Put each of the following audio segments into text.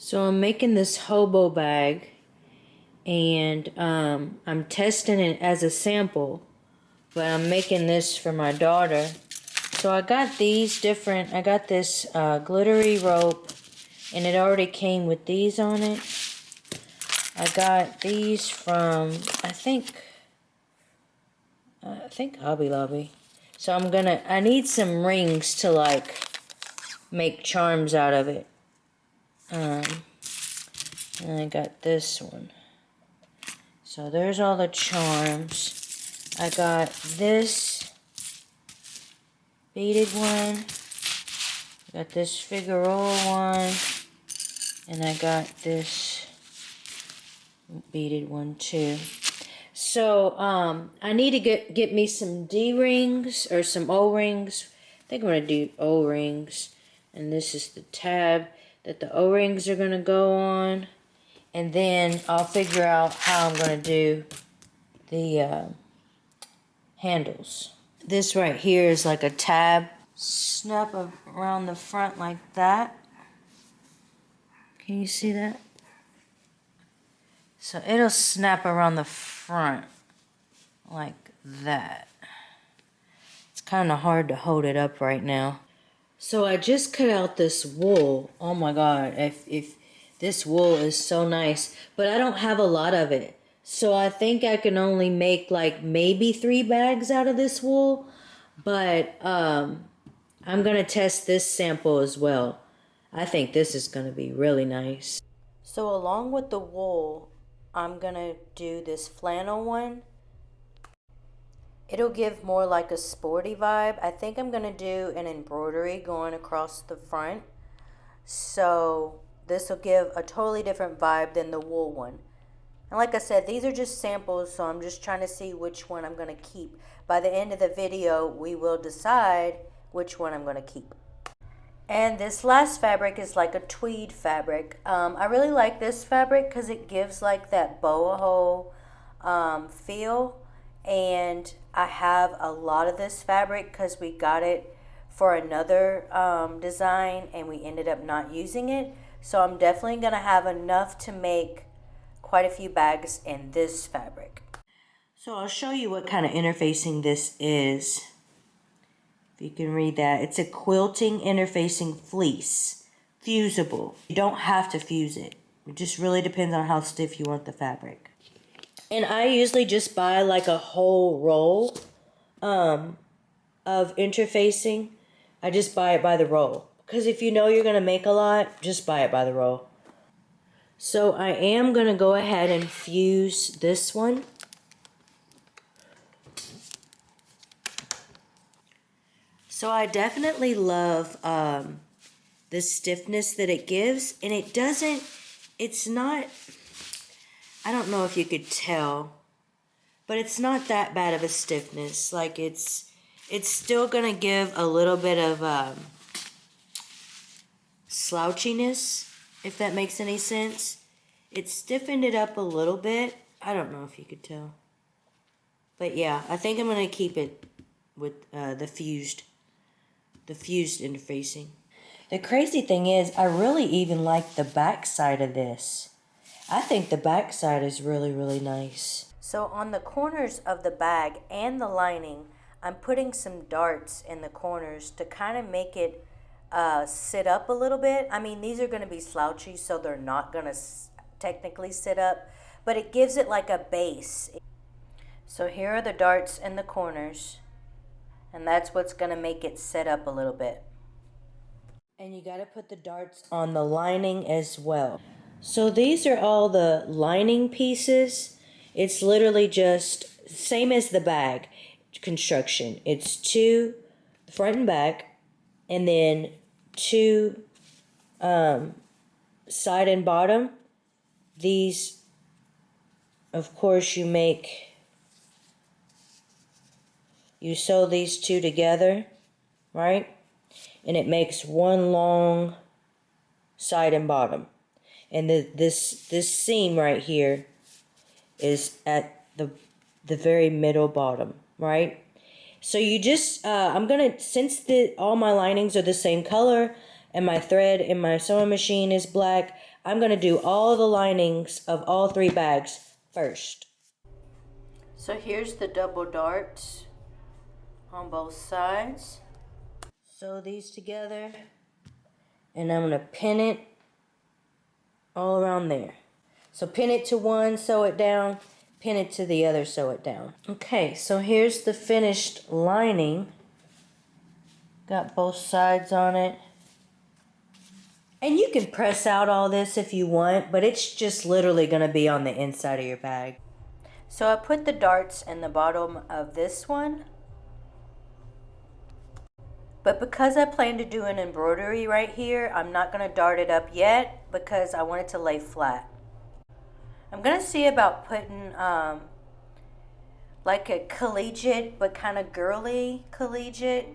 So I'm making this hobo bag, and I'm testing it as a sample, but I'm making this for my daughter. So I got these different, I got this glittery rope, and it already came with these on it. I got these from, I think Hobby Lobby. So I need some rings to like make charms out of it. And I got this one. So there's all the charms. I got this beaded one. Got this figural one. And I got this beaded one too. So I need to get me some D-rings or some O-rings. I think I'm going to do O-rings. And this is the tab that the O-rings are going to go on. And then I'll figure out how I'm going to do the handles. This right here is like a tab. Snap around the front like that. Can you see that? So it'll snap around the front like that. It's kind of hard to hold it up right now. So I just cut out this wool. Oh my God, if this wool is so nice, but I don't have a lot of it. So I think I can only make like maybe 3 bags out of this wool, but I'm gonna test this sample as well. I think this is gonna be really nice. So along with the wool, I'm gonna do this flannel one. It'll give more like a sporty vibe. I think I'm gonna do an embroidery going across the front. So this will give a totally different vibe than the wool one. And like I said, these are just samples, so I'm just trying to see which one I'm gonna keep. By the end of the video, we will decide which one I'm gonna keep. And this last fabric is like a tweed fabric. I really like this fabric because it gives like that boho feel. And I have a lot of this fabric because we got it for another design and we ended up not using it. So I'm definitely going to have enough to make quite a few bags in this fabric. So I'll show you what kind of interfacing this is. If you can read that. It's a quilting interfacing fleece. Fusible. You don't have to fuse it. It just really depends on how stiff you want the fabric. And I usually just buy like a whole roll of interfacing. I just buy it by the roll. Because if you know you're going to make a lot, just buy it by the roll. So I am going to go ahead and fuse this one. So I definitely love the stiffness that it gives. And it's not, I don't know if you could tell, but it's not that bad of a stiffness. Like it's still gonna give a little bit of slouchiness, if that makes any sense. It stiffened it up a little bit. I don't know if you could tell. But yeah, I think I'm gonna keep it with the fused interfacing. The crazy thing is, I really even like the back side of this. I think the back side is really, really nice. So on the corners of the bag and the lining, I'm putting some darts in the corners to kind of make it sit up a little bit. I mean, these are going to be slouchy, so they're not going to technically sit up, but it gives it like a base. So here are the darts in the corners, and that's what's going to make it sit up a little bit. And you got to put the darts on the lining as well. So these are all the lining pieces. It's literally just same as the bag construction. It's 2 front and back, and then 2 side and bottom. These, of course, you sew these 2 together, right? And it makes one long side and bottom. And this seam right here is at the very middle bottom, right? So you just, I'm gonna, since all my linings are the same color, and my thread in my sewing machine is black, I'm going to do all the linings of all 3 bags first. So here's the double darts on both sides. Sew these together, and I'm going to pin it all around there. So pin it to one, sew it down, pin it to the other, sew it down. Okay, so here's the finished lining. Got both sides on it. And you can press out all this if you want, but it's just literally going to be on the inside of your bag. So I put the darts in the bottom of this one. But because I plan to do an embroidery right here, I'm not going to dart it up yet because I want it to lay flat. I'm going to see about putting like a collegiate but kind of girly collegiate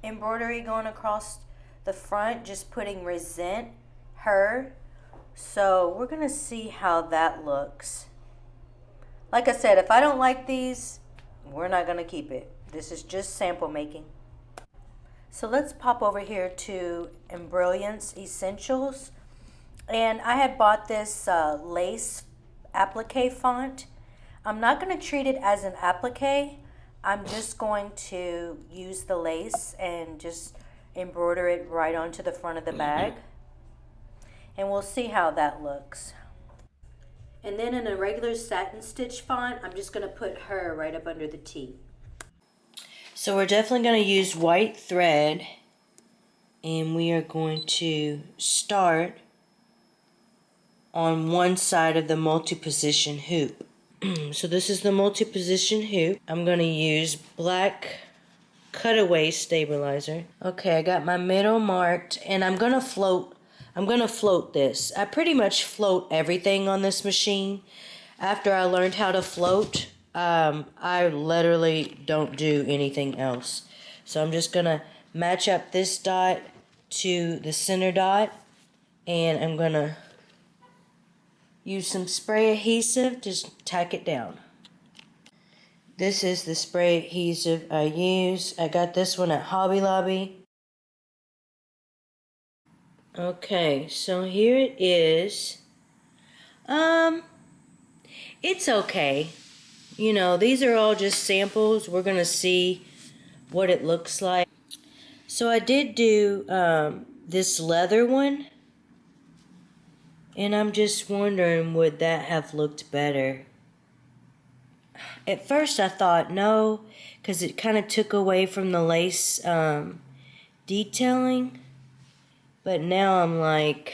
embroidery going across the front, just putting resent her. So we're going to see how that looks. Like I said, if I don't like these, we're not going to keep it. This is just sample making. So let's pop over here to Embrilliance Essentials. And I had bought this lace applique font. I'm not going to treat it as an applique. I'm just going to use the lace and just embroider it right onto the front of the bag. And we'll see how that looks. And then in a regular satin stitch font, I'm just going to put her right up under the T. So we're definitely going to use white thread, and we are going to start on one side of the multi-position hoop. So this is the multi-position hoop. I'm going to use black cutaway stabilizer. Okay, I got my middle marked, and I'm going to float this. I pretty much float everything on this machine. After I learned how to float, I literally don't do anything else. So I'm just going to match up this dot to the center dot, and I'm going to use some spray adhesive to tack it down. This is the spray adhesive I use. I got this one at Hobby Lobby. Okay, so here it is. It's okay. You know, these are all just samples. We're going to see what it looks like. So I did do this leather one. And I'm just wondering, would that have looked better? At first I thought no, because it kind of took away from the lace detailing. But now I'm like,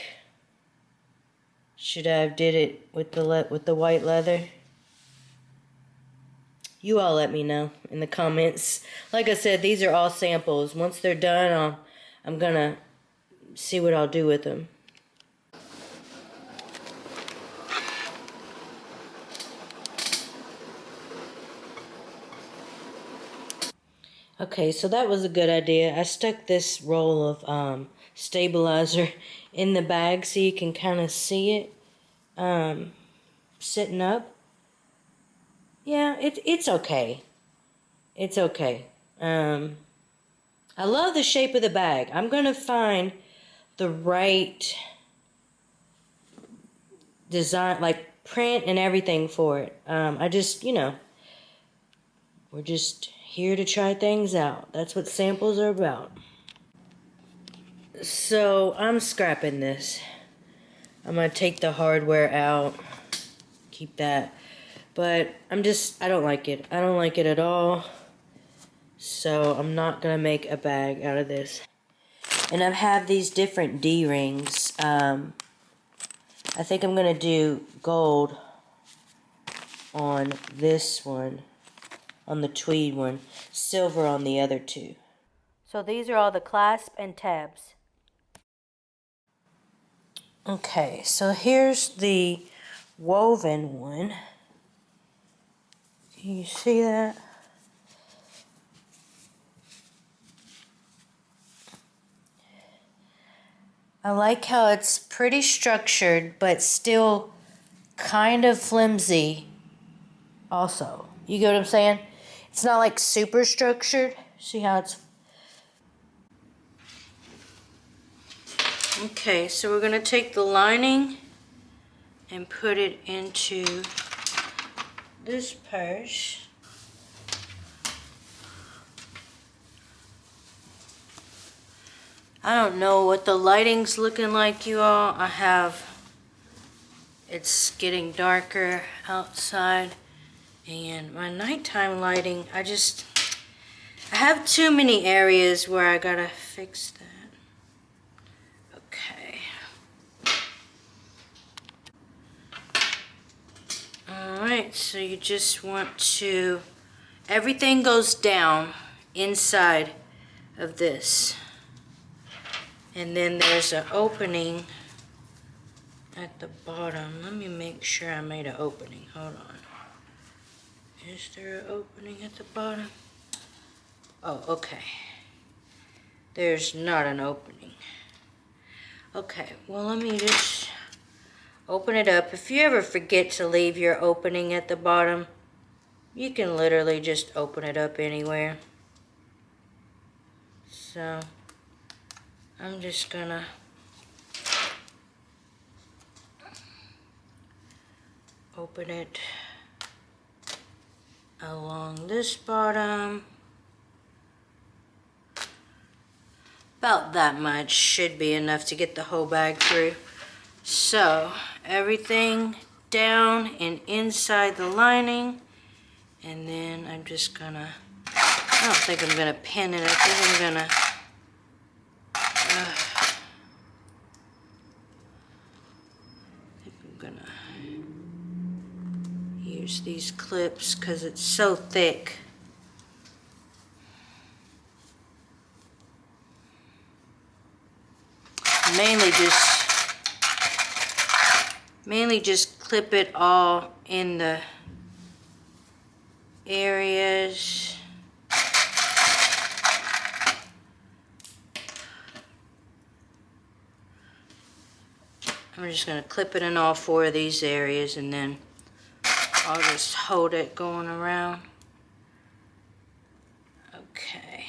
should I have did it with the white leather? You all let me know in the comments. Like I said, these are all samples. Once they're done, I'm gonna see what I'll do with them. Okay, so that was a good idea. I stuck this roll of stabilizer in the bag so you can kind of see it sitting up. Yeah, it's okay. It's okay. I love the shape of the bag. I'm going to find the right design, like print and everything for it. I just, you know, we're just here to try things out. That's what samples are about. So I'm scrapping this. I'm going to take the hardware out. Keep that. But I don't like it. I don't like it at all. So I'm not going to make a bag out of this. And I have these different D-rings. I think I'm going to do gold on this one, on the tweed one, silver on the other two. So these are all the clasp and tabs. Okay, so here's the woven one. Can you see that? I like how it's pretty structured, but still kind of flimsy also. You get what I'm saying? It's not like super structured. See how it's... Okay, so we're gonna take the lining and put it into this purse. I don't know what the lighting's looking like, you all. It's getting darker outside, and my nighttime lighting, I have too many areas where I gotta fix that. Okay. Alright, so you just want to, everything goes down inside of this. And then there's an opening at the bottom. Let me make sure I made an opening. Hold on. Is there an opening at the bottom? Oh, okay. There's not an opening. Okay, well, let me just open it up. If you ever forget to leave your opening at the bottom, you can literally just open it up anywhere. So I'm just gonna open it along this bottom. About that much should be enough to get the whole bag through. So everything down and inside the lining, and then I'm just gonna, I don't think I'm gonna pin it. I think I'm gonna use these clips because it's so thick. Mainly just clip it all in the areas. I'm just going to clip it in all 4 of these areas, and then I'll just hold it going around. Okay.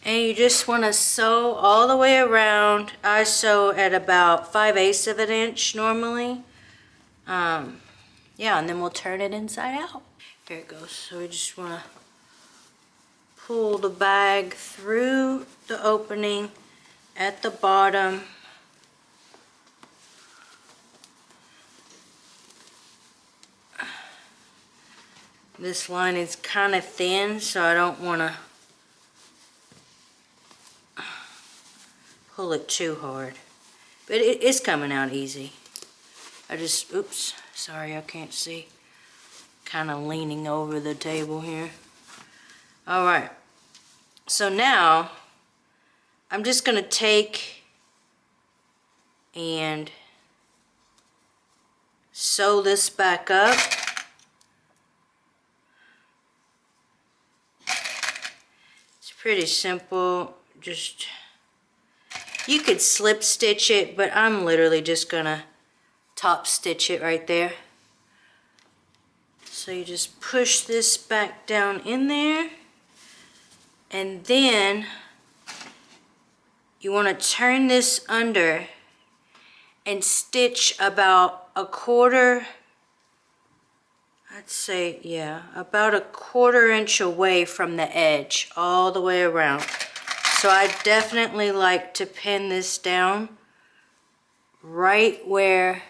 And you just want to sew all the way around. I sew at about 5/8 of an inch normally. Yeah, and then we'll turn it inside out. Here it goes. So we just want to pull the bag through the opening at the bottom. This line is kind of thin, so I don't want to pull it too hard. But it's coming out easy. Oops, sorry, I can't see. Kind of leaning over the table here. Alright, so now I'm just going to take and sew this back up. It's pretty simple. Just, you could slip stitch it, but I'm literally just going to top stitch it right there. So you just push this back down in there, and then you want to turn this under and stitch about a quarter, I'd say, yeah, about a 1/4 inch away from the edge, all the way around. So I definitely like to pin this down right where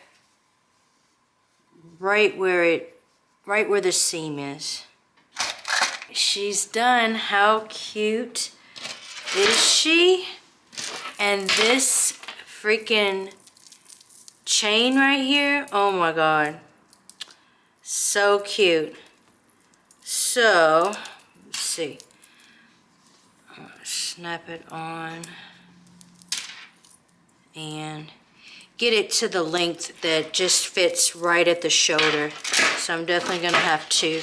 the seam is. She's done. How cute is she? And this freaking chain right here, oh my god, so cute. So let's see, I'm gonna snap it on and get it to the length that just fits right at the shoulder. So I'm definitely gonna have to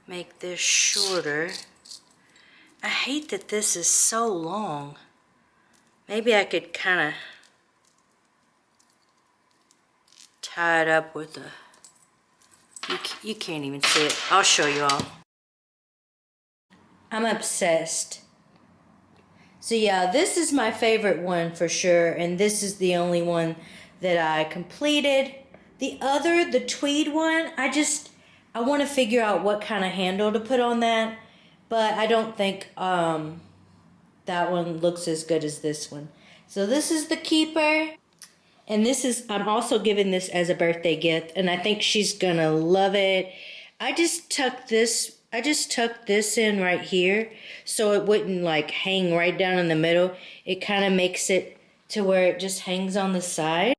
make this shorter. I hate that this is so long. Maybe I could kind of tie it up with a, you can't even see it. I'll show you all. I'm obsessed. So yeah, this is my favorite one for sure, and this is the only one that I completed. The tweed one, I want to figure out what kind of handle to put on that, but I don't think that one looks as good as this one. So this is the keeper, and I'm also giving this as a birthday gift, and I think she's gonna love it. I just tucked this in right here so it wouldn't like hang right down in the middle. It kind of makes it to where it just hangs on the side.